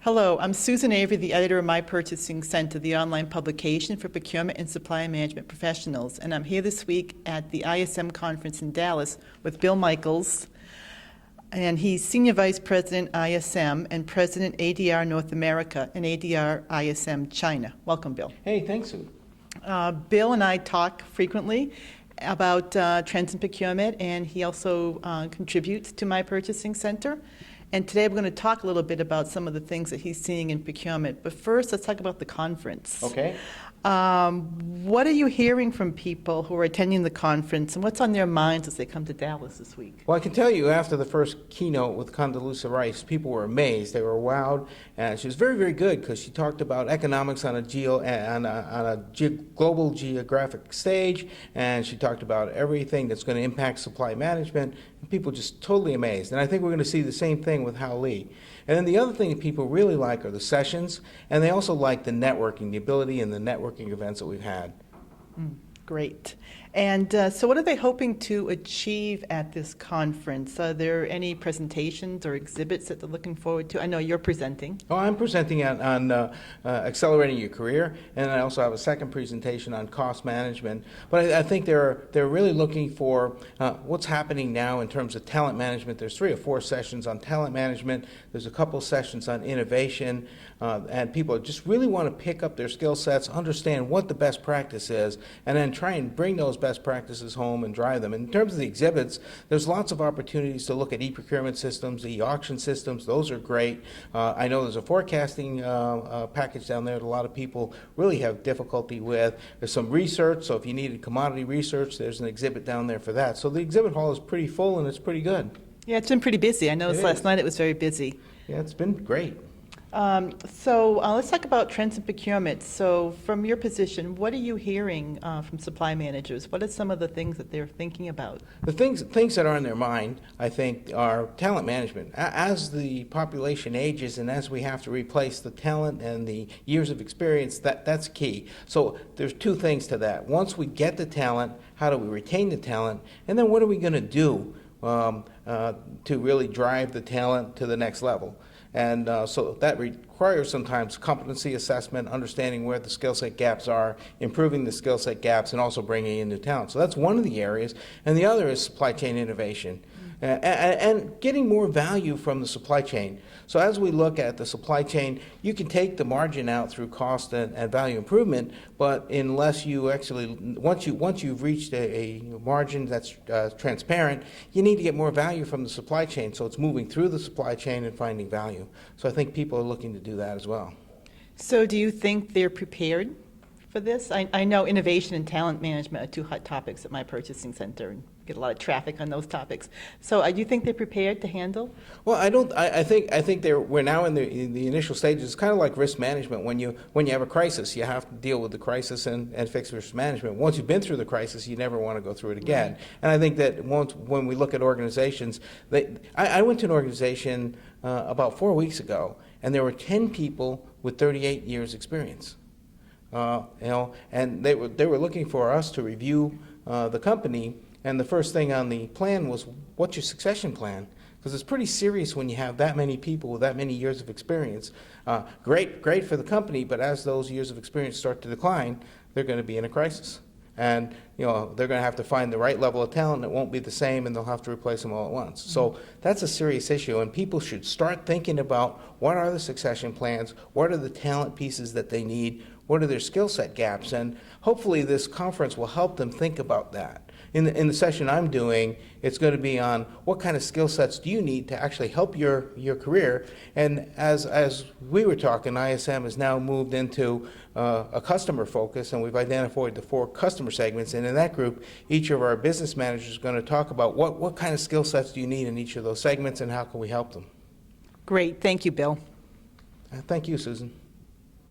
Hello, I'm Susan Avery, the editor of My Purchasing Center, the online publication for procurement and supply management professionals. And I'm here this week at the ISM conference in Dallas with Bill Michels. And he's Senior Vice President ISM and President ADR North America and ADR ISM China. Welcome, Bill. Hey, thanks, Sue. Bill and I talk frequently about trends in procurement, and he also contributes to My Purchasing Center. And today we're going to talk a little bit about some of the things that he's seeing in procurement. But first, let's talk about the conference. Okay. What are you hearing from people who are attending the conference, and what's on their minds as they come to Dallas this week? Well, I can tell you after the first keynote with Condoleezza Rice, people were amazed. They were wowed. And she was very, very good because she talked about economics on a global geographic stage, and she talked about everything that's going to impact supply management. And people just totally amazed. And I think we're going to see the same thing with Hao Li. And then the other thing that people really like are the sessions, and they also like the networking, the ability and the networking events that we've had. Great. And so what are they hoping to achieve at this conference? Are there any presentations or exhibits that they're looking forward to? I know you're presenting. Oh, I'm presenting on accelerating your career, and I also have a second presentation on cost management. But I think they're really looking for what's happening now in terms of talent management. There's 3 or 4 sessions on talent management. There's a couple sessions on innovation, and people just really want to pick up their skill sets, understand what the best practice is, and then try and bring those best practices home and drive them. In terms of the exhibits, there's lots of opportunities to look at e-procurement systems, e-auction systems. Those are great. I know there's a forecasting package down there that a lot of people really have difficulty with. There's some research, so if you needed commodity research, there's an exhibit down there for that. So the exhibit hall is pretty full and it's pretty good. Yeah, it's been pretty busy. I noticed last night it was very busy. Yeah, it's been great. So let's talk about trends in procurement. So from your position, what are you hearing from supply managers? What are some of the things that they're thinking about? The things that are on their mind, I think, are talent management. As the population ages and as we have to replace the talent and the years of experience, that's key. So there's 2 things to that. Once we get the talent, how do we retain the talent? And then what are we going to do to really drive the talent to the next level? And so that requires sometimes competency assessment, understanding where the skill set gaps are, improving the skill set gaps, and also bringing in new talent. So that's one of the areas. And the other is supply chain innovation and getting more value from the supply chain. So as we look at the supply chain, you can take the margin out through cost and value improvement, but unless you actually, once you've reached a margin that's transparent, you need to get more value from the supply chain. So it's moving through the supply chain and finding value. So I think people are looking to do that as well. So do you think they're prepared for this? I know innovation and talent management are 2 hot topics at My Purchasing Center, and get a lot of traffic on those topics. So do you think they're prepared to handle? Well, I don't. I think we're now in the initial stages. It's kind of like risk management. When you have a crisis, you have to deal with the crisis and fix risk management. Once you've been through the crisis, you never want to go through it again. Right. And I think that when we look at organizations, I went to an organization about 4 weeks ago, and there were 10 people with 38 years experience. And they were looking for us to review the company. And the first thing on the plan was, what's your succession plan? Because it's pretty serious when you have that many people with that many years of experience. Great for the company, but as those years of experience start to decline, they're going to be in a crisis. And they're going to have to find the right level of talent. It won't be the same, and they'll have to replace them all at once. So that's a serious issue, and people should start thinking about what are the succession plans, what are the talent pieces that they need, what are their skill set gaps, and hopefully this conference will help them think about that. In the session I'm doing, it's going to be on what kind of skill sets do you need to actually help your career. And as we were talking, ISM has now moved into a customer focus, and we've identified the 4 customer segments. And in that group, each of our business managers is going to talk about what kind of skill sets do you need in each of those segments and how can we help them. Great. Thank you, Bill. Thank you, Susan.